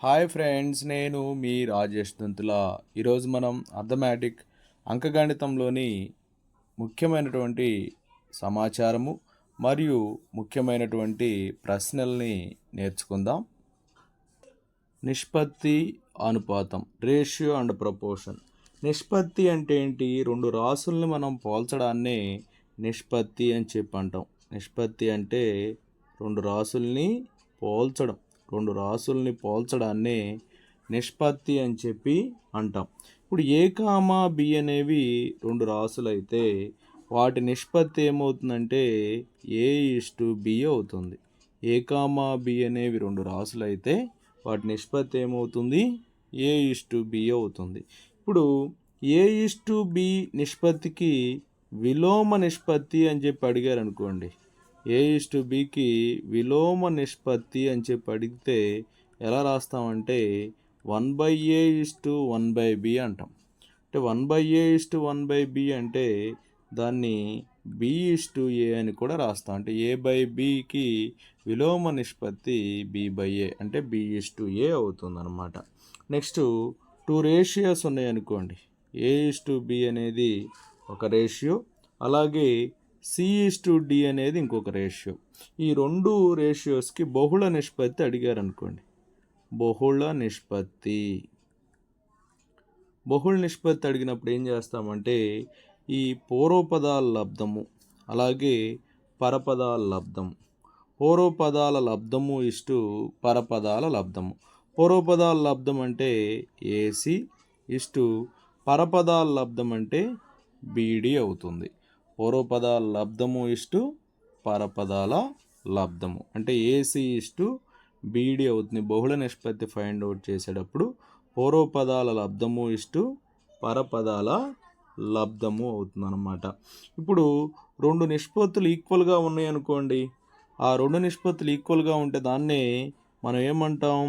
Hi friends, నేను మీ రాజేష్ దంతుల. ఈరోజు మనం అర్థమెటిక్ అంకగణితంలోని ముఖ్యమైనటువంటి సమాచారము మరియు ముఖ్యమైనటువంటి ప్రశ్నల్ని నేర్చుకుందాం. నిష్పత్తి, అనుపాతం, రేషియో అండ్ ప్రపోర్షన్. నిష్పత్తి అంటే ఏంటి? రెండు రాసుల్ని మనం పోల్చడాన్నే నిష్పత్తి అని చెప్పి అంటాం. నిష్పత్తి అంటే రెండు రాసుల్ని పోల్చడం. రెండు రాసుల్ని పోల్చడాన్ని నిష్పత్తి అని చెప్పి అంటాం. ఇప్పుడు ఏ కామా బి అనేవి రెండు రాసులు అయితే వాటి నిష్పత్తి ఏమవుతుందంటే A:B అవుతుంది. ఏ కామా బి అనేవి రెండు రాసులు అయితే వాటి నిష్పత్తి ఏమవుతుంది? A:B అవుతుంది. ఇప్పుడు A:B నిష్పత్తికి విలోమ నిష్పత్తి అని చెప్పి అడిగారు అనుకోండి. A:Bకి విలోమ నిష్పత్తి అని చెప్పి అడిగితే ఎలా రాస్తామంటే 1/A:1/B అంటాం. అంటే 1/A:1/B అంటే దాన్ని B:A అని కూడా రాస్తాం. అంటే A/Bకి విలోమ నిష్పత్తి B/A అంటే B:A అవుతుందన్నమాట. నెక్స్ట్ 2 రేషియోస్ ఉన్నాయనుకోండి. A:B అనేది ఒక రేషియో, అలాగే C:D అనేది ఇంకొక రేషియో. ఈ రెండు రేషియోస్కి బహుళ నిష్పత్తి అడిగారు అనుకోండి. బహుళ నిష్పత్తి అడిగినప్పుడు ఏం చేస్తామంటే ఈ పూర్వపదాల లబ్ధము అలాగే పరపదాల లబ్ధము. పూర్వపదాల లబ్ధము ఇష్టు పరపదాల లబ్ధము. పూర్వపదాల లబ్ధం అంటే AC ఇష్టు పరపదాల లబ్ధం అంటే BD అవుతుంది. పూర్వపదాల లబ్ధము ఇష్టు పరపదాల లబ్ధము అంటే AC ఇష్టు BD అవుతుంది. బహుళ నిష్పత్తి ఫైండ్ అవుట్ చేసేటప్పుడు పూర్వపదాల లబ్ధము ఇష్టు పరపదాల లబ్ధము అవుతుంది అన్నమాట. ఇప్పుడు రెండు నిష్పత్తులు ఈక్వల్గా ఉన్నాయి అనుకోండి. ఆ రెండు నిష్పత్తులు ఈక్వల్గా ఉంటే దాన్నే మనం ఏమంటాం?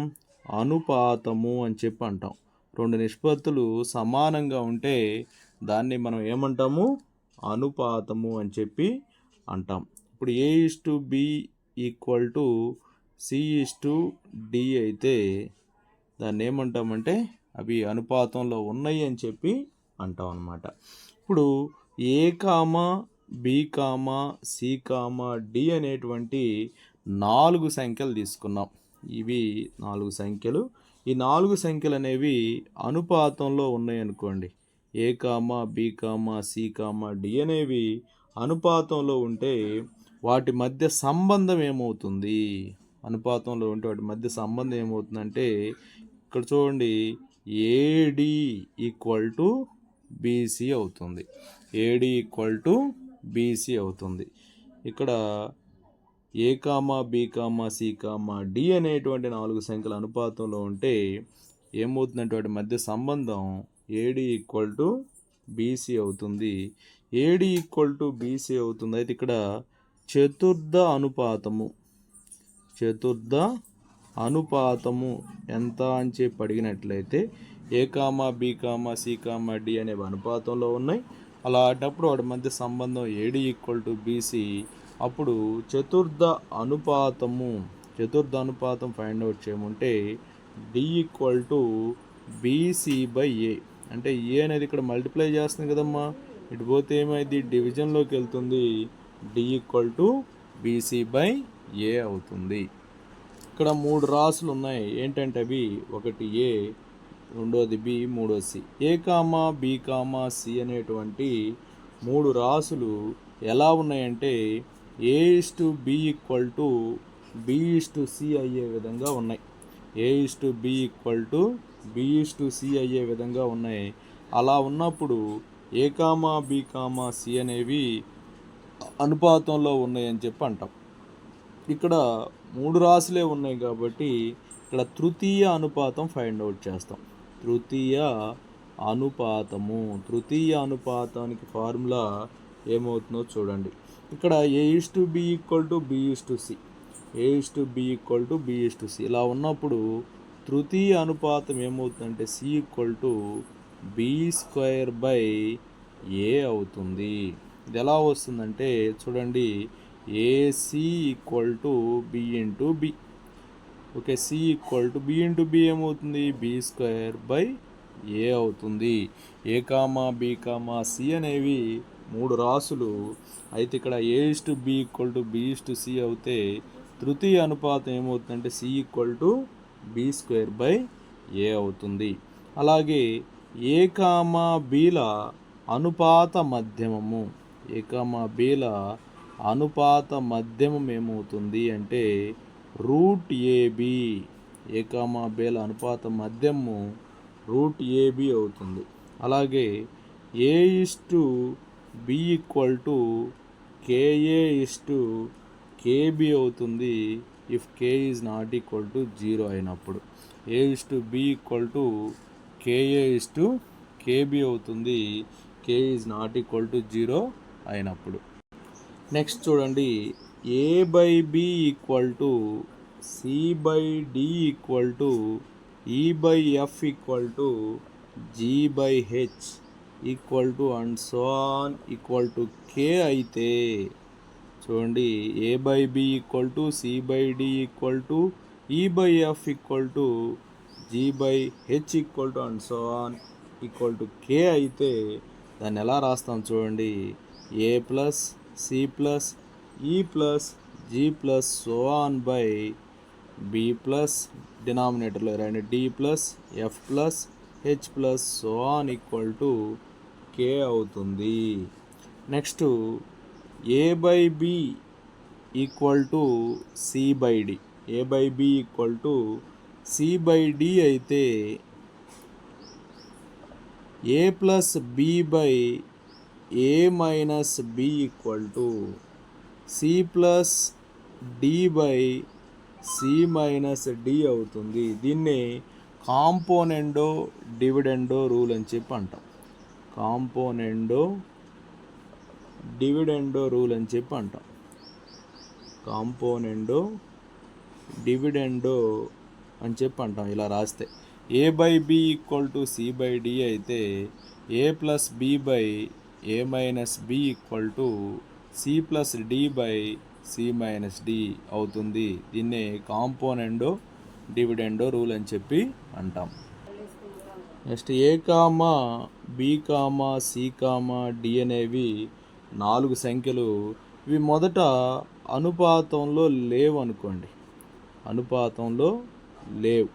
అనుపాతము అని చెప్పి అంటాం. రెండు నిష్పత్తులు సమానంగా ఉంటే దాన్ని మనం ఏమంటాము? అనుపాతము అని చెప్పి అంటాం. ఇప్పుడు A:B = C:D అయితే దాన్ని ఏమంటామంటే అవి అనుపాతంలో ఉన్నాయి అని చెప్పి అంటాం అన్నమాట. ఇప్పుడు A, B, C, D అనేటువంటి 4 సంఖ్యలు తీసుకున్నాం. ఇవి 4 సంఖ్యలు. ఈ 4 సంఖ్యలు అనేవి అనుపాతంలో ఉన్నాయి అనుకోండి. A, B, C, D అనేవి అనుపాతంలో ఉంటే వాటి మధ్య సంబంధం ఏమవుతుంది? అనుపాతంలో ఉంటే వాటి మధ్య సంబంధం ఏమవుతుందంటే ఇక్కడ చూడండి, AD = BC అవుతుంది. AD = BC అవుతుంది. ఇక్కడ A, B, C, D అనేటువంటి 4 సంఖ్యల అనుపాతంలో ఉంటే ఏమవుతుందంటే వాటి మధ్య సంబంధం AD = BC అవుతుంది. AD = BC అవుతుంది. అయితే ఇక్కడ చతుర్థ అనుపాతము ఎంత అని చెప్పి అడిగినట్లయితే A, B, C, D అనేవి అనుపాతంలో ఉన్నాయి. అలాంటప్పుడు వాటి మధ్య సంబంధం AD = BC. అప్పుడు చతుర్థ అనుపాతం ఫైండ్ అవుట్ చేయమంటే D = BC/A. అంటే A అనేది ఇక్కడ మల్టిప్లై చేస్తుంది కదమ్మా. ఇటు పోతే ఏమైంది? డివిజన్లోకి వెళ్తుంది. D = BC/A అవుతుంది. ఇక్కడ 3 రాసులు ఉన్నాయి. ఏంటంటే అవి ఒకటి A, రెండోది B, మూడోది C. A, B, C అనేటువంటి 3 రాసులు ఎలా ఉన్నాయంటే A:B = B:C అయ్యే విధంగా ఉన్నాయి. A:B = B:C అయ్యే విధంగా ఉన్నాయి. అలా ఉన్నప్పుడు A, B, C అనేవి అనుపాతంలో ఉన్నాయని చెప్పి అంటాం. ఇక్కడ 3 రాసులే ఉన్నాయి కాబట్టి ఇక్కడ తృతీయ అనుపాతం ఫైండ్ అవుట్ చేస్తాం. తృతీయ అనుపాతానికి ఫార్ములా ఏమవుతుందో చూడండి. ఇక్కడ A:B = B:C. A:B = B:C ఇలా ఉన్నప్పుడు తృతీయ అనుపాతం ఏమవుతుందంటే C = B²/A అవుతుంది. ఇది ఎలా వస్తుందంటే చూడండి, AC = B × B. Okay, C equal to B into B ఏమవుతుంది, బి స్క్వేర్ బై ఏ అవుతుంది. A comma B comma C అనేవి 3 రాసులు. అయితే ఇక్కడ A is to B equal to B is to C అవుతే తృతీయ అనుపాతం ఏమవుతుందంటే C equal to B square by A అవుతుంది. అలాగే ఏ కామా బీల అనుపాత మధ్యమము, ఏ కామా బీల అనుపాత మధ్యమం ఏమవుతుంది అంటే రూట్ ఏబి. ఏ కామా బీల అనుపాత మధ్యము రూట్ ఏబి అవుతుంది. అలాగే A is to B equal to KA is to KB అవుతుంది if K is not equal to 0 అయినప్పుడు. A is to B equal to KA is to KB అవుతుంది K is not equal to 0 అయినప్పుడు. Next చూడండి, A by B equal to C by D equal to E by F equal to G by H equal to and so on equal to K అయితే చూడండి, A by B equal to C by D equal to E by F equal to G by H equal to and so on equal to K అయితే దాన్ని ఎలా రాస్తాం చూడండి, A plus C plus E plus G plus so on by B plus డినామినేటర్లో రండి D plus F plus H plus so on equal to K అవుతుంది. Next A by B equal to C by D, A by B equal to C by D అయితే A plus B by A minus B equal to C plus D by C minus D అవుతుంది. దీన్ని కాంపోనెండో dividendo rule అని చెప్పి అంటాం. కాంపోనెండో dividendo rule అని చెప్పి అంటాం. కాంపోనెండో డివిడెండో అని చెప్పి అంటాం ఇలా రాస్తే. A by B equal to C by D అయితే A plus B by A minus B equal to C plus D by C minus D అవుతుంది. దీన్నే కాంపోనెండో డివిడెండో రూల్ అని చెప్పి అంటాం. Next A comma B comma C comma D అనేవి 4 సంఖ్యలు. ఇవి మొదట అనుపాతంలో లేవు అనుకోండి, అనుపాతంలో లేవు.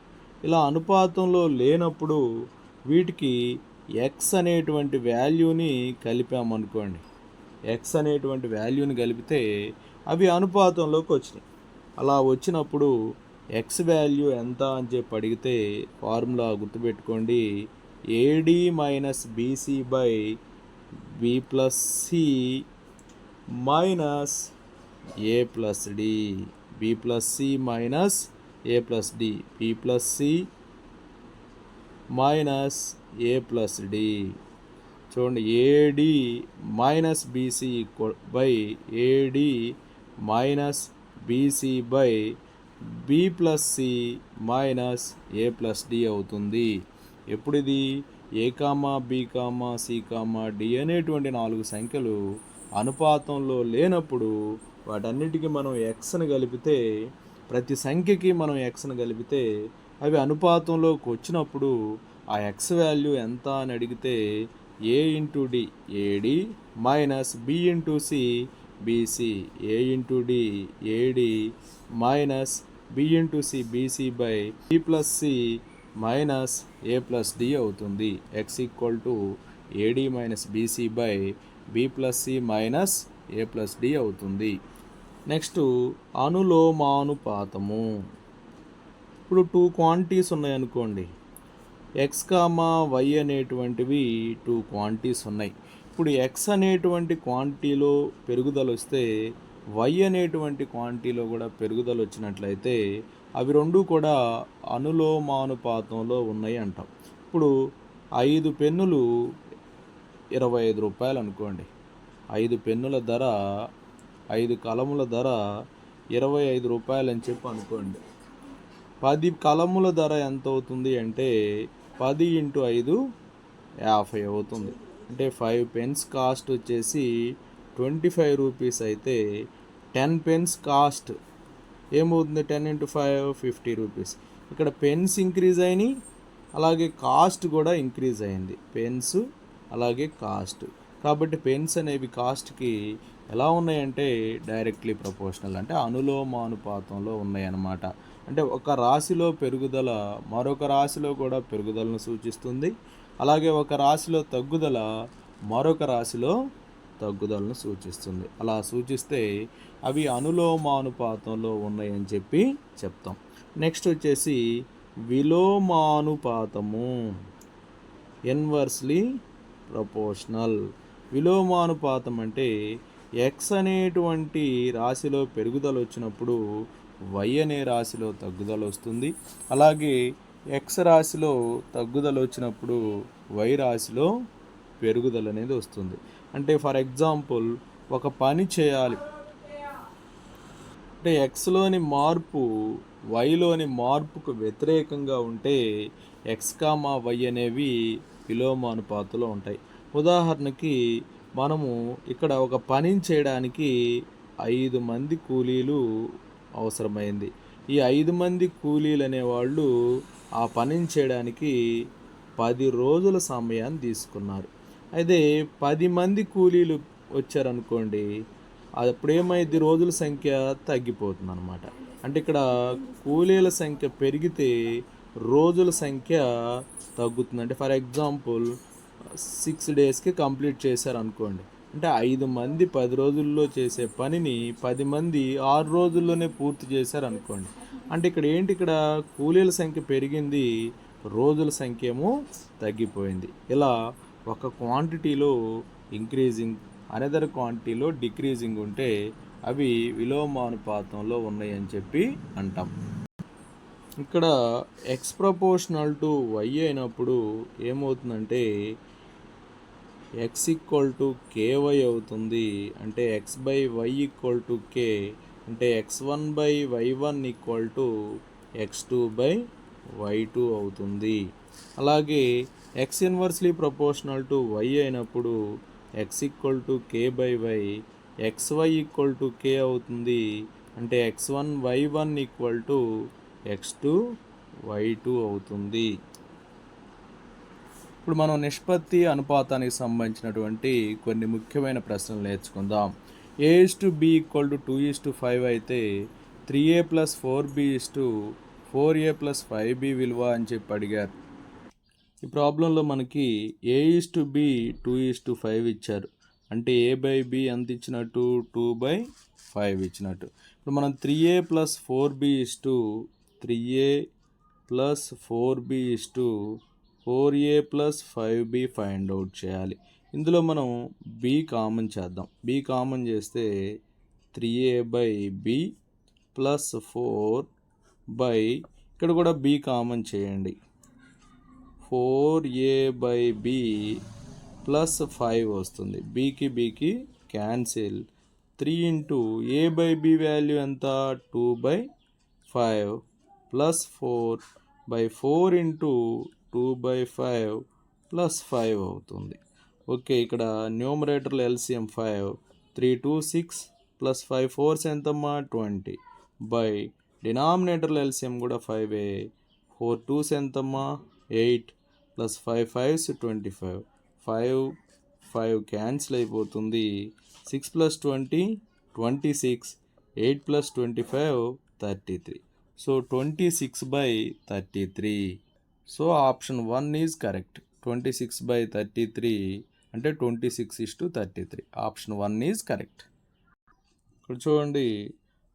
ఇలా అనుపాతంలో లేనప్పుడు వీటికి ఎక్స్ అనేటువంటి వాల్యూని కలిపామనుకోండి, ఎక్స్ అనేటువంటి వాల్యూని కలిపితే అవి అనుపాతంలోకి వచ్చినాయి. అలా వచ్చినప్పుడు ఎక్స్ వాల్యూ ఎంత అని చెప్పి అడిగితే ఫార్ములా గుర్తుపెట్టుకోండి, AD minus BC by B plus C minus A plus D, B plus C minus A plus D, B plus C minus A plus D. చూడండి, AD minus BC equal by AD minus BC by B plus C minus A plus D అవుతుంది. ఎప్పుడు ఇది A comma B comma C comma D అనేటువంటి 4 సంఖ్యలు అనుపాతంలో లేనప్పుడు వాటన్నిటికీ మనం ఎక్స్ని కలిపితే, ప్రతి సంఖ్యకి మనం ఎక్స్ని కలిపితే అవి అనుపాతంలోకి వచ్చినప్పుడు ఆ ఎక్స్ వాల్యూ ఎంత అని అడిగితే A into D AD minus B into C BC, A into D AD minus B into C BC by B plus C minus A plus D అవుతుంది. X equal to AD minus BC by B plus C minus A plus D అవుతుంది. Next అనులోమానుపాతము. ఇప్పుడు 2 quantities ఉన్నాయనుకోండి, X comma why అనేటువంటివి 2 quantities ఉన్నాయి. ఇప్పుడు X అనేటువంటి క్వాంటిటీలో పెరుగుదల వస్తే వై అనేటువంటి క్వాంటిటీలో కూడా పెరుగుదల వచ్చినట్లయితే అవి రెండు కూడా అనులోమానుపాతంలో ఉన్నాయి అంటాం. ఇప్పుడు 5 పెన్నులు 25 రూపాయలు అనుకోండి, 5 పెన్నుల ధర 5 కలముల ధర 25 రూపాయలు అని చెప్పి అనుకోండి. 10 కలముల ధర ఎంత అవుతుంది అంటే 10 ఇంటూ 5 50 అవుతుంది. అంటే 5 పెన్స్ కాస్ట్ వచ్చేసి 25 రూపీస్ అయితే 10 పెన్స్ కాస్ట్ ఏమవుతుంది 10 ఇంటూ 5 50 రూపీస్. ఇక్కడ పెన్స్ ఇంక్రీజ్ అయినాయి, అలాగే కాస్ట్ కూడా ఇంక్రీజ్ అయింది. పెన్స్ అలాగే కాస్ట్. కాబట్టి పెన్స్ అనేవి కాస్ట్కి ఎలా ఉన్నాయంటే డైరెక్ట్లీ ప్రపోర్షనల్, అంటే అనులోమానుపాతంలో ఉన్నాయి అన్నమాట. అంటే ఒక రాశిలో పెరుగుదల మరొక రాశిలో కూడా పెరుగుదలను సూచిస్తుంది, అలాగే ఒక రాశిలో తగ్గుదల మరొక రాశిలో తగ్గుదలను సూచిస్తుంది. అలా సూచిస్తే అవి అనులోమానుపాతంలో ఉన్నాయని చెప్పి చెప్తాం. నెక్స్ట్ వచ్చేసి విలోమానుపాతము, ఇన్వర్స్లీ ప్రపోర్షనల్. విలోమానుపాతం అంటే ఎక్స్ అనేటువంటి రాశిలో పెరుగుదల వచ్చినప్పుడు వై అనే రాశిలో తగ్గుదల వస్తుంది, అలాగే ఎక్స్ రాశిలో తగ్గుదల వచ్చినప్పుడు వై రాశిలో పెరుగుదల అనేది వస్తుంది. అంటే ఫర్ ఎగ్జాంపుల్ ఒక పని చేయాలి అంటే ఎక్స్లోని మార్పు వైలోని మార్పుకు వ్యతిరేకంగా ఉంటే ఎక్స్ కామా వై అనేవి విలోమానుపాతంలో ఉంటాయి. ఉదాహరణకి మనము ఇక్కడ ఒక పనిని చేయడానికి 5 మంది కూలీలు అవసరమైంది. ఈ 5 మంది కూలీలు అనేవాళ్ళు ఆ పనిని చేయడానికి 10 రోజుల సమయాన్ని తీసుకున్నారు. అయితే 10 మంది కూలీలు వచ్చారనుకోండి, అప్పుడేమైంది, రోజుల సంఖ్య తగ్గిపోతుంది అనమాట. అంటే ఇక్కడ కూలీల సంఖ్య పెరిగితే రోజుల సంఖ్య తగ్గుతుంది. అంటే ఫర్ ఎగ్జాంపుల్ 6 డేస్కి కంప్లీట్ చేశారనుకోండి, అంటే 5 మంది 10 రోజుల్లో చేసే పనిని 10 మంది 6 రోజుల్లోనే పూర్తి చేశారనుకోండి. అంటే ఇక్కడ ఏంటి, ఇక్కడ కూలీల సంఖ్య పెరిగింది, రోజుల సంఖ్య ఏమో తగ్గిపోయింది. ఇలా ఒక క్వాంటిటీలో ఇంక్రీజింగ్, అనదర్ క్వాంటిటీలో డిక్రీజింగ్ ఉంటే అవి విలోమానుపాతంలో ఉన్నాయని చెప్పి అంటాం. ఇక్కడ ఎక్స్ ప్రపోర్షనల్ టు వై అయినప్పుడు ఏమవుతుందంటే ఎక్స్ ఈక్వల్ టు కేవై అవుతుంది. అంటే X by Y equal to K, అంటే x1 by y1 equal to x2 by y2 అవుతుంది. అలాగే X inversely proportional to Y అయినప్పుడు X equal to K by Y, xy equal to K అవుతుంది. అంటే x1 y1 equal to x2 y2 అవుతుంది. ఇప్పుడు మనం నిష్పత్తి అనుపాతానికి సంబంధించినటువంటి కొన్ని ముఖ్యమైన ప్రశ్నలు నేర్చుకుందాం. A:B ఈక్వల్ టు 2:5 అయితే 3A plus 4B 4A plus 5B విలువ అని చెప్పి అడిగారు. ఈ ప్రాబ్లంలో మనకి A:B 2:5 ఇచ్చారు. అంటే A/B ఎంత ఇచ్చినట్టు, 2/5 ఇచ్చినట్టు. ఇప్పుడు మనం 3A plus 4B 3A plus 4B 4A plus 5B find out చేయాలి. ఇందులో మనం B కామన్ చేద్దాం. B కామన్ చేస్తే 3A/B ప్లస్ 4 ఇక్కడ కూడా B కామన్ చేయండి, 4A/B ప్లస్ 5 వస్తుంది. బీకి క్యాన్సిల్. 3 ఇంటూ A/B వాల్యూ ఎంత, 2/5 ప్లస్ 4/4 ఇంటూ 2/5 ప్లస్ 5 అవుతుంది. ఓకే, ఇక్కడ న్యూమరేటర్లో LCM 5, 3 2 6 ప్లస్ 5 4 ఎంతమ్మా 20 బై డినామినేటర్లో LCM కూడా 5, 4 2 ఎంతమ్మా 8 ప్లస్ 5 5 25, 5 క్యాన్సిల్ అయిపోతుంది. 6 plus 20 26, 8 plus 25 33. So 26/33. So option 1 is correct. 26/33 అంటే 26:33. Option 1 is correct. ఇక్కడ చూడండి,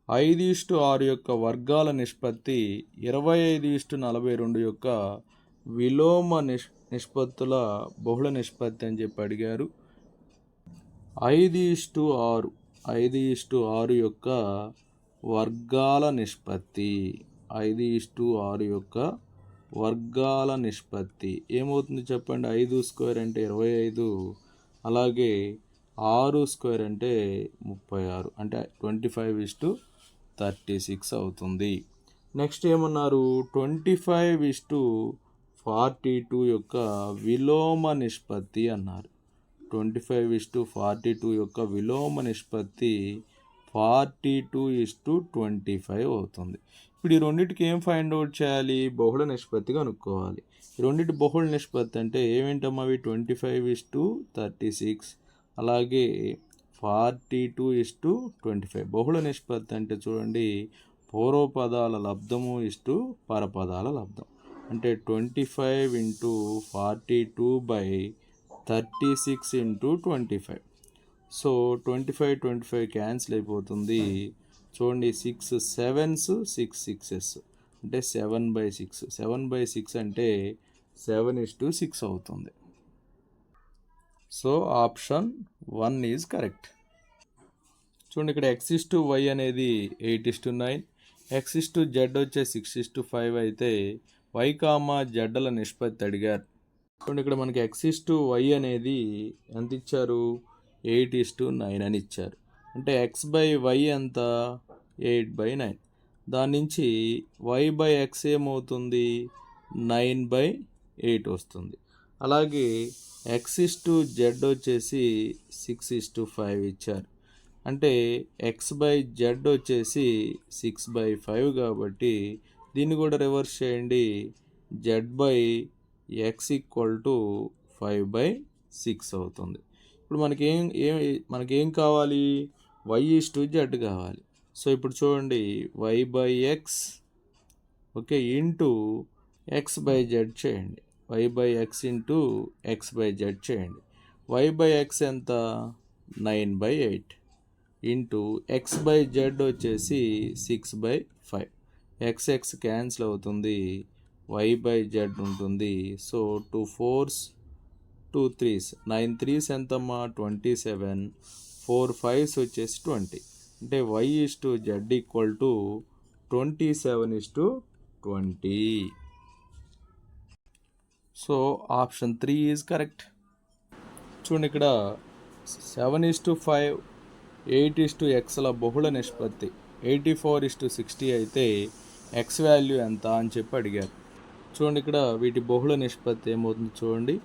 5:6 యొక్క వర్గాల నిష్పత్తి 25:42 యొక్క విలోమ నిష్పత్తుల బహుళ నిష్పత్తి అని చెప్పి అడిగారు. 5:6 యొక్క వర్గాల నిష్పత్తి, 5:6 యొక్క వర్గాల నిష్పత్తి ఏమవుతుంది చెప్పండి. 5² అంటే 25, అలాగే 6² అంటే 36, అంటే 25:36 అవుతుంది. నెక్స్ట్ ఏమన్నారు, 25:42 యొక్క విలోమ నిష్పత్తి అన్నారు. 25:42 యొక్క విలోమ నిష్పత్తి 42:25 అవుతుంది. ఇప్పుడు ఈ రెండింటికి ఏం ఫైండ్ అవుట్ చేయాలి? బహుళ నిష్పత్తి కనుక్కోవాలి. ఈ రెండింటి బహుళ నిష్పత్తి అంటే ఏమేంటమ్మా అవి? 25:36 అలాగే 42:25. బహుళ నిష్పత్తి అంటే చూడండి, పూర్వపదాల లబ్ధము ఇస్టు పరపదాల లబ్ధం. అంటే 25 ఇంటూ 42/36 ఇంటూ 25. సో 25 క్యాన్సిల్ అయిపోతుంది. చూడండి, 6 7s 6 6s అంటే 7/6. 7/6 అంటే 7:6 అవుతుంది. So option 1 is correct. చూడండి, ఇక్కడ x:y అనేది 8:9, x:z వచ్చే 6:5 అయితే y, zల నిష్పత్తి అడిగారు. చూడండి, ఇక్కడ మనకి x:y అనేది ఎంత ఇచ్చారు? 8:9 అని ఇచ్చారు. అంటే x/y ఎంత? 8/9. దాని నుంచి y/x ఏమవుతుంది? 9/8 వస్తుంది. అలాగే x:z వచ్చేసి 6:5 ఇచ్చారు. అంటే x/z వచ్చేసి 6/5 కాబట్టి దీన్ని కూడా రివర్స్ చేయండి. z/x = 5/6 అవుతుంది. ఇప్పుడు మనకేం కావాలి? y:z కావాలి. సో ఇప్పుడు చూడండి, y/x ఓకే ఇంటూ x/z చేయండి. y/x ఇంటూ x/z చేయండి. y/x ఎంత? 9/8 ఇంటూ x/z వచ్చేసి 6/5. x క్యాన్సిల్ అవుతుంది, y/z ఉంటుంది. సో 2 4s 2 3s 9 3s ఎంతమ్మా? 27. 4 5s వచ్చేసి 20. అంటే y:z = 27:20. So option 3 is correct. చూడండి, ఇక్కడ 7:5 8:xల బహుళ నిష్పత్తి 84:60 అయితే x వాల్యూ ఎంత అని చెప్పి అడిగారు. చూడండి, ఇక్కడ వీటి బహుళ నిష్పత్తి ఏమవుతుంది చూడండి.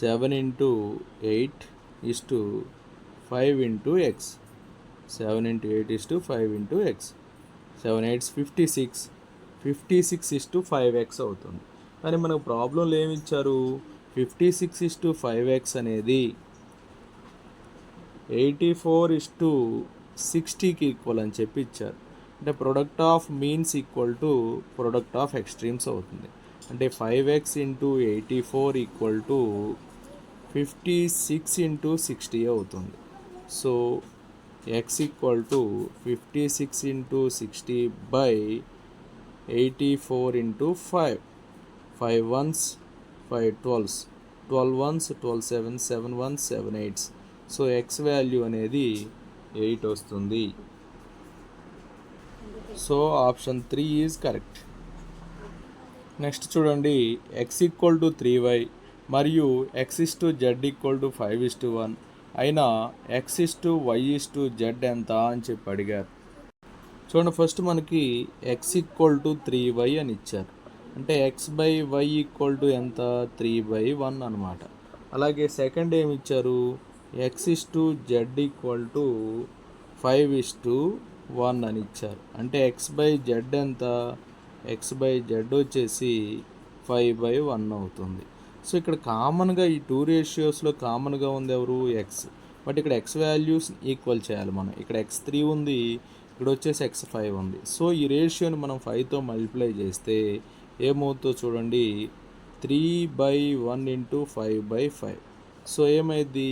7 × 8 5 × x. 7 × 8 5 × x. 7 8s 56. 56:5x అవుతుంది. కానీ మనకు ప్రాబ్లంలో ఏమి ఇచ్చారు? 56:5x అనేది 84:60కి ఈక్వల్ అని చెప్పి ఇచ్చారు. అంటే product of means equal to product of extremes అవుతుంది. అంటే 5x × 84 = 56 × 60 అవుతుంది. So x = 56 × 60/84 × 5. 5 1s 5 12s 12 1s 12 7s 7 1s 7 8s. So x value అనేది 8 వస్తుంది. So option 3 is correct. Next చూడండి, x = 3y మరియు x:z = 5:1 అయినా x:y:z ఎంత అని చెప్పి అడిగారు. చూడండి, ఫస్ట్ మనకి x = 3y అని ఇచ్చారు. అంటే x/y = ఎంత? 3/1 అనమాట. అలాగే సెకండ్ ఏమి ఇచ్చారు? x:z = 5:1 అని ఇచ్చారు. అంటే x/z ఎంత? x/z వచ్చేసి 5/1 అవుతుంది. సో ఇక్కడ కామన్గా ఈ 2 రేషియోస్లో కామన్గా ఉంది ఎవరు? x. బట్ ఇక్కడ x వాల్యూస్ ఈక్వల్ చేయాలి మనం. ఇక్కడ x3 ఉంది, ఇక్కడ వచ్చేసి x5 ఉంది. సో ఈ రేషియోని మనం 5తో మల్టిప్లై చేస్తే ఏమవుతుందో చూడండి, 3/1 × 5/5. సో ఏమైంది?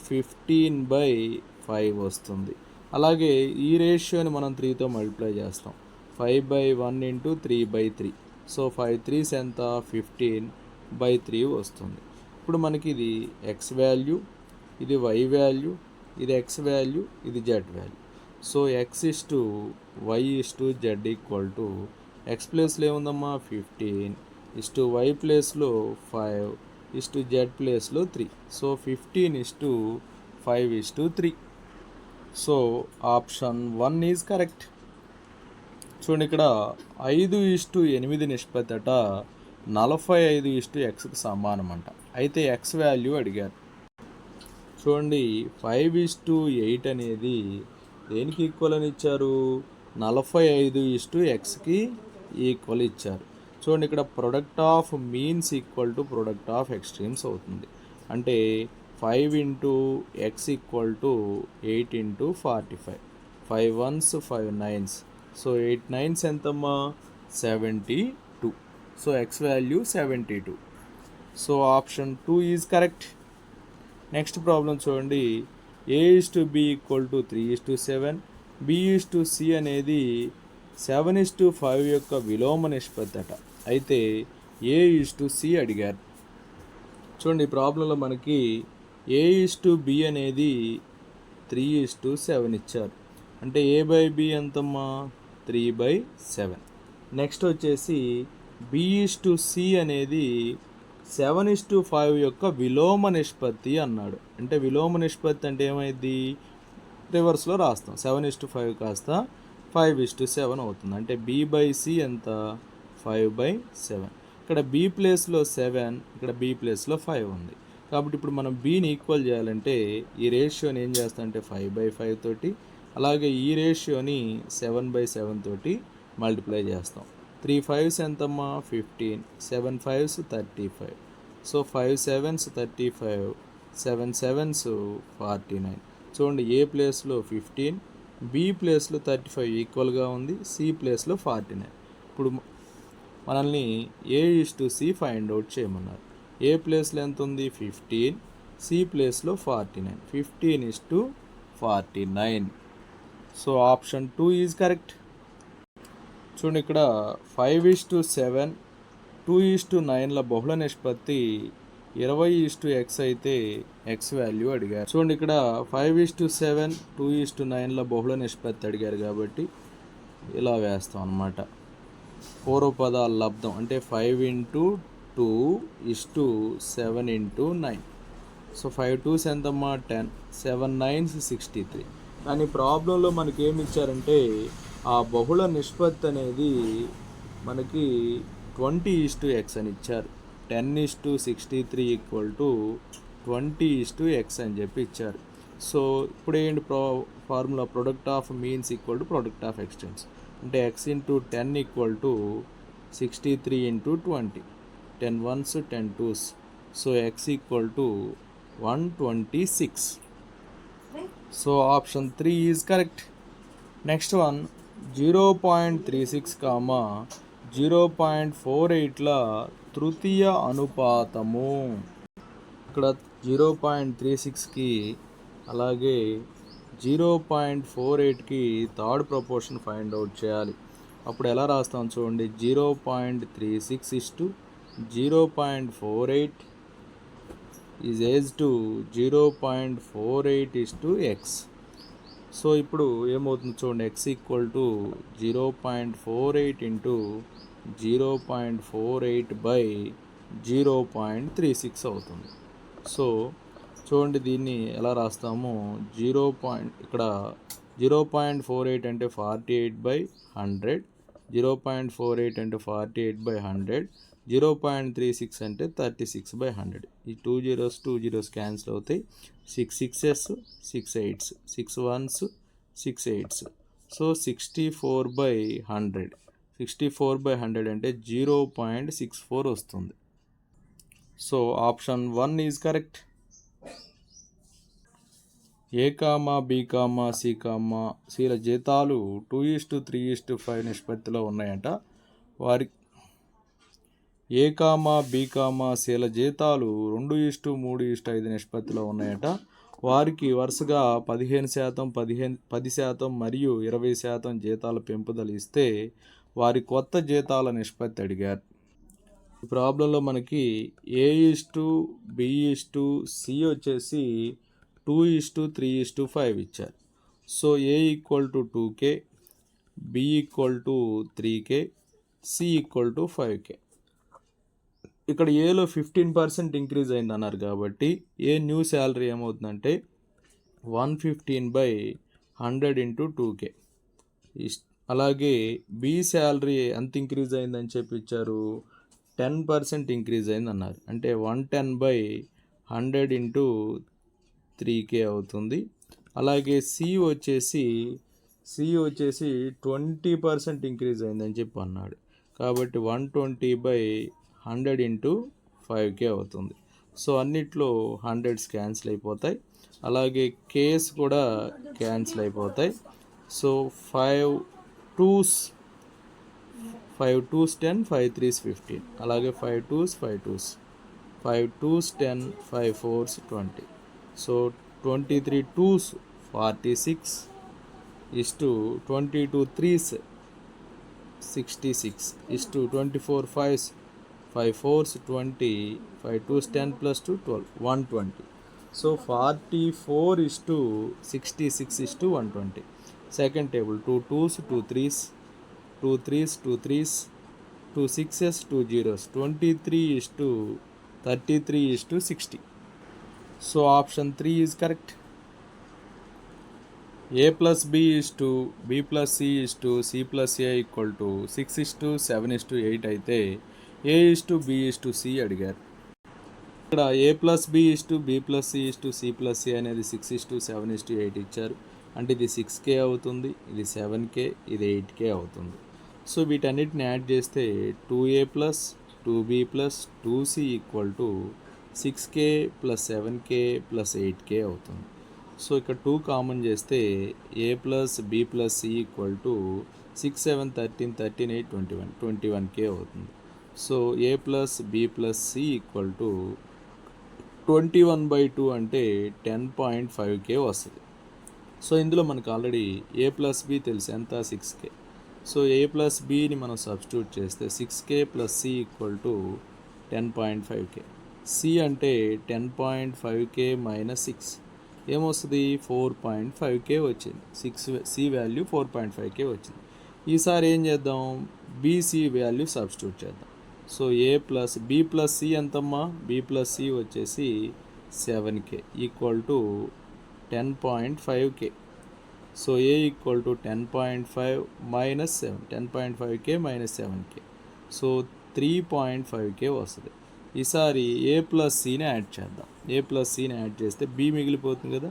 15/5 వస్తుంది. అలాగే ఈ రేషియోని మనం 3తో మల్టిప్లై చేస్తాం. 5/1 × 3/3. సో 5 3s ఎంత? 15/3 వస్తుంది. ఇప్పుడు మనకి ఇది x వాల్యూ, ఇది y వాల్యూ, ఇది x వాల్యూ, ఇది z value. So x:y:z = x ప్లేస్లో ఏముందమ్మా? 15 y ప్లేస్లో 5 z ప్లేస్లో 3. So 15:5:3. So option 1 is correct. చూడండి, ఇక్కడ 5:8 నిష్పత్తి అట 45:xకి సమానం అంట. అయితే x వాల్యూ అడిగారు. చూడండి, 5:8 అనేది దేనికి ఈక్వల్ అని ఇచ్చారు? 45:xకి ఈక్వల్ ఇచ్చారు. చూడండి ఇక్కడ product of means equal to product of extremes అవుతుంది. అంటే 5 into X equal to 8 into 45. 5 1s 5 9s. So 8 9s ఎంతమ్మా? 72. So X value 72. So option 2 is correct. Next problem చూడండి. A:B ఈక్వల్ టు 3:7, B:C అనేది 7:5 యొక్క విలోమ నిష్పత్తి అట. అయితే A:C అడిగారు. చూడండి ఈ ప్రాబ్లంలో మనకి A:B అనేది 3:7 ఇచ్చారు. అంటే A/B ఎంతమ్మా? 3/7. నెక్స్ట్ వచ్చేసి B:C అనేది 7:5 యొక్క విలోమ నిష్పత్తి అన్నాడు. అంటే విలోమ నిష్పత్తి అంటే ఏమైంది? రివర్స్లో రాస్తాం. 7:5 కాస్త 5:7 అవుతుంది. అంటే B/C ఎంత? 5/7. ఇక్కడ B ప్లేస్లో 7, ఇక్కడ B ప్లేస్లో 5 ఉంది. కాబట్టి ఇప్పుడు మనం Bని ఈక్వల్ చేయాలంటే ఈ రేషియోని ఏం చేస్తాం అంటే 5/5 తోటి, అలాగే ఈ రేషియోని 7/7 తోటి మల్టిప్లై చేస్తాం. 3 5s ఎంతమ్మా? 15. 7 5s 35. So 5 7s 35, 7 7s 49. చూడండి ఏ ప్లేస్లో 15, B ప్లేస్లో 35 ఈక్వల్గా ఉంది, C ప్లేస్లో 49. ఇప్పుడు మనల్ని A:C ఫైండ్ అవుట్ చేయమన్నారు. ఏ ప్లేస్లో ఎంత ఉంది? 15, C ప్లేస్లో 49. 15:49. So option 2 is correct. చూడండి ఇక్కడ 5:7, 2:9ల బహుళ నిష్పత్తి 20:x అయితే ఎక్స్ వాల్యూ అడిగారు. చూడండి ఇక్కడ 5:7, 2:9ల బహుళ నిష్పత్తి అడిగారు కాబట్టి ఇలా వేస్తాం అన్నమాట. పూర్వపదాల లబ్ధం అంటే 5:2:7:9. సో 5 2s ఎంతమ్మా? 10. 7 9s 63. కానీ ప్రాబ్లంలో మనకి ఏమి ఇచ్చారంటే ఆ బహుళ నిష్పత్తి అనేది మనకి 20:x అని ఇచ్చారు. 10:63 ఈక్వల్ టు 20:x అని చెప్పి ఇచ్చారు. సో ఇప్పుడు ఏంటి formula? Product of means equal to product of extremes. అంటే x into 10 equal to 63 into 20. 10 1s 10 2s. So x equal to 126. So option 3 is correct. Next one 0.36, 0.48ల తృతీయ అనుపాతము. ఇక్కడ 0.36కి అలాగే 0.48కి థర్డ్ ప్రపోర్షన్ ఫైండ్ అవుట్ చేయాలి. అప్పుడు ఎలా రాస్తాం చూడండి. 0.36 0.48 is age to 0.48 x. So ఇప్పుడు ఏమవుతుంది చూడండి. x ఈక్వల్ టు 0.48 ఇంటూ 0.48/0.36 అవుతుంది. సో చూడండి దీన్ని ఎలా రాస్తాము? ఇక్కడ 0.48 అంటే 48/100, 0.48 అంటే 48/100, 0.36 అంటే 36/100. ఈ 2 zeros క్యాన్సిల్ అవుతాయి. 6 6s 6 8s, 6 1s 6 8s. So 64/100. 64/100 అంటే 0.64 వస్తుంది. So option 1 is correct. A, B, Cల జీతాలు 2:3:5 నిష్పత్తిలో ఉన్నాయట. A, B, Cల జీతాలు 2:3:5 నిష్పత్తిలో ఉన్నాయట. వారికి వరుసగా 15%, 10% మరియు 20% జీతాల పెంపుదల ఇస్తే వారి కొత్త జీతాల నిష్పత్తి అడిగారు. ఈ ప్రాబ్లంలో మనకి A:B:C వచ్చేసి 2:3:5 ఇచ్చారు. So A equal to 2K, B equal to 3K, C equal to 5K. ఇక్కడ ఏలో 15% ఇంక్రీజ్ అయింది అన్నారు కాబట్టి ఏ న్యూ శాలరీ ఏమవుతుందంటే 115/100 ఇంటూ 2K. అలాగే బి శాలరీ ఎంత ఇంక్రీజ్ అయిందని చెప్పి ఇచ్చారు? 10% ఇంక్రీజ్ అయింది అన్నారు. అంటే 110/100 ఇంటూ 3K అవుతుంది. అలాగే సి వచ్చేసి 20% ఇంక్రీజ్ అయిందని చెప్పి అన్నాడు. కాబట్టి 120/100 ఇంటూ 5K అవుతుంది. సో అన్నిట్లో హండ్రెడ్స్ క్యాన్సిల్ అయిపోతాయి. అలాగే కేస్ కూడా క్యాన్సిల్ అయిపోతాయి. So 5 2s 10, 5 3s 15. అలాగే 5 2s 5 2s 5 2s 10, 5 4s 20. So 23 2s 46 is to 22 3s 66 is to 24 5s 5 4s 20, 5 2s 10 plus 2 12 120. So 44 is to 66 is to 120. Second table 2 2s 2 3s 2 3s 2 3s 2 6s 2 zeros 23 is to 33 is to 60. So option 3 is correct. A plus B is to B plus C is to C plus A equal to 6 is to 7 is to 8 అయితే A is to B is to C అడిగారు. ఇక్కడ A plus B is to B plus C is to C plus A అనేది 6 is to 7 is to 8 ఇచ్చారు. అంటే ఇది 6K అవుతుంది, ఇది 7K, ఇది 8K అవుతుంది. సో వీటన్నిటిని యాడ్ చేస్తే 2A plus 2B plus 2C equal to 6K plus 7K plus 8K అవుతుంది. సో ఇక్కడ 2 కామన్ చేస్తే A plus B plus C equal to 6 7 13 13 8 21 21K అవుతుంది. So A plus B plus C equal to 21/2 అంటే 10.5K వస్తుంది. So ఇందులో మనకు already A plus B తెలుసు ఎంత 6K. సో A plus Bని మనం సబ్స్టిట్యూట్ చేస్తే 6K plus C equal to 10.5K. C అంటే 10.5K minus 6 ఏమొస్తుంది 4.5K వచ్చింది. 6C వాల్యూ 4.5K వచ్చింది. ఈసారి ఏం చేద్దాం, BC వాల్యూ సబ్స్టిట్యూట్ చేద్దాం. So A plus B plus C ఎంతమ్మా, B plus C వచ్చేసి 7K equal to 10.5K. So A equal to 10.5 minus 7 10.5K minus 7K. So 3.5K వస్తుంది. ఈసారి A plus Cని యాడ్ చేద్దాం. A plus Cని యాడ్ చేస్తే B మిగిలిపోతుంది కదా.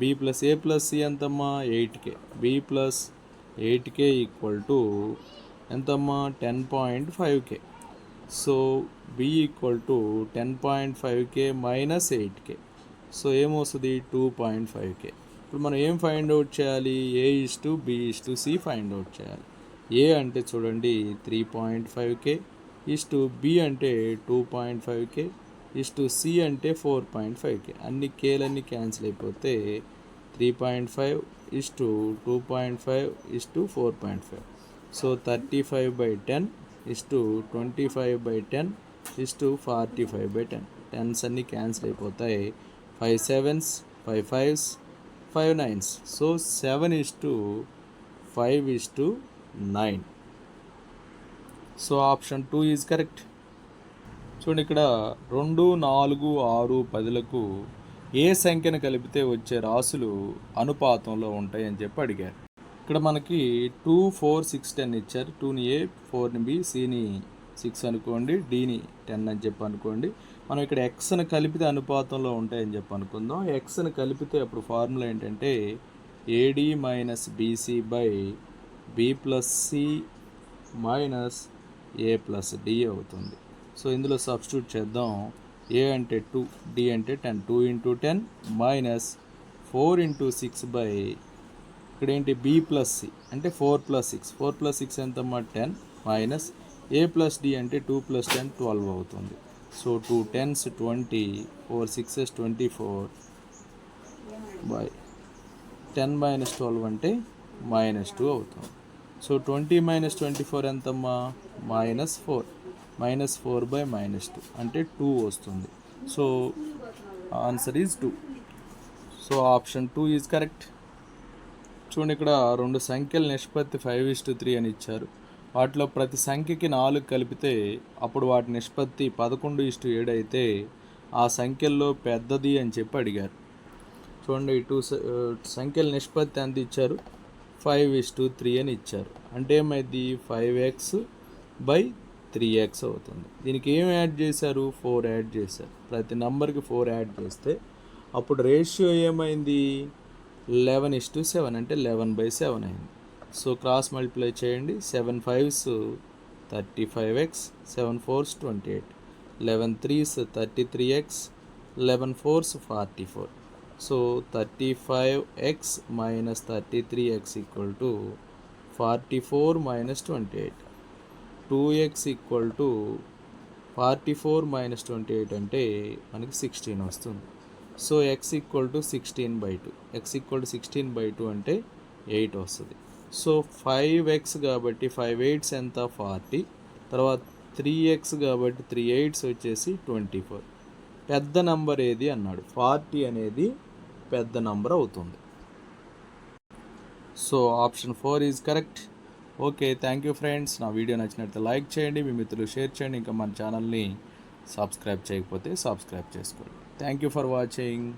B plus A plus C ఎంతమ్మా 8K. B plus 8K equal to ఎంతమ్మా 10.5K. So B equal to 10.5K minus 8K. So ఏమొస్తుంది 2.5K. ఇప్పుడు మనం ఏం ఫైండ్ అవుట్ చేయాలి, A is to B is to C find out చేయాలి. A అంటే చూడండి 3.5K is to B అంటే 2.5K is to C అంటే 4.5K. అన్ని కేలన్నీ క్యాన్సిల్ అయిపోతే 3.5 is to 2.5 is to 4.5. So 35/10 is to 25/10 is to 45/10. 10s అన్నీ cancel అయిపోతాయి. 5 7s 5 5s 5 9s. So 7 is to 5 is to 9. So option 2 is correct. చూడండి ఇక్కడ 2 4 6 10లకు ఏ సంఖ్యను కలిపితే వచ్చే రాసులు అనుపాతంలో ఉంటాయి అని చెప్పి అడిగారు. ఇక్కడ మనకి 2 4 6 10 ఇచ్చారు. 2ని A 4ని B Cని 6 అనుకోండి, Dని 10 అని చెప్పి అనుకోండి. మనం ఇక్కడ Xని కలిపితే అనుపాతంలో ఉంటాయని చెప్పి అనుకుందాం. Xని కలిపితే అప్పుడు ఫార్ములా ఏంటంటే AD minus BC by B plus C minus A plus D అవుతుంది. సో ఇందులో సబ్స్టిట్యూట్ చేద్దాం. A అంటే 2, D అంటే 10. 2 into 10 మైనస్ 4 into 6 బై ఇక్కడ ఏంటి B ప్లస్ C అంటే 4 plus 6. 4 plus 6 ఎంతమ్మా 10 మైనస్ A ప్లస్ D అంటే 2 plus 10 12 అవుతుంది. So 2 10s 20, 4 6s 24 by 10 minus 12 అంటే -2 అవుతుంది. సో 20 minus 24 ఎంతమ్మా -4. -4/-2 అంటే 2 వస్తుంది. So answer is 2. So option 2 is correct. చూడండి ఇక్కడ 2 సంఖ్యల నిష్పత్తి 5:3 అని ఇచ్చారు. వాటిలో ప్రతి సంఖ్యకి 4 కలిపితే అప్పుడు వాటి నిష్పత్తి 11:7 అయితే ఆ సంఖ్యల్లో పెద్దది అని చెప్పి అడిగారు. చూడండి 2 సంఖ్యల నిష్పత్తి ఎంత ఇచ్చారు 5:3 అని ఇచ్చారు. అంటే ఏమైంది 5x/3x అవుతుంది. దీనికి ఏం యాడ్ చేశారు 4 యాడ్ చేశారు. ప్రతి నెంబర్కి 4 యాడ్ చేస్తే అప్పుడు రేషియో ఏమైంది 11:7 అంటే 11/7 అయింది. సో క్రాస్ మల్టిప్లై చేయండి. 7 5s 35x, 7 4s 28, 11 3s 33x, 11 4s 44. So 35x minus 33x equal to 44 minus 28. 2x equal to 44 minus 28 అంటే మనకి 16 వస్తుంది. So x equal to 16/2. x equal to 16/2 అంటే 8 వస్తుంది. సో 5x కాబట్టి 5 8s ఎంత 40. తర్వాత 3x కాబట్టి 3 8s వచ్చేసి 24. పెద్ద నంబర్ ఏది అన్నాడు. 40 అనేది పెద్ద నంబర్ అవుతుంది. So option 4 is correct. Okay, thank you friends. నా వీడియో నచ్చినట్లయితే లైక్ చేయండి, మీ మిత్రులు షేర్ చేయండి, ఇంకా మన ఛానల్ని సబ్స్క్రైబ్ చేయకపోతే సబ్స్క్రైబ్ చేసుకోండి. Thank you for watching.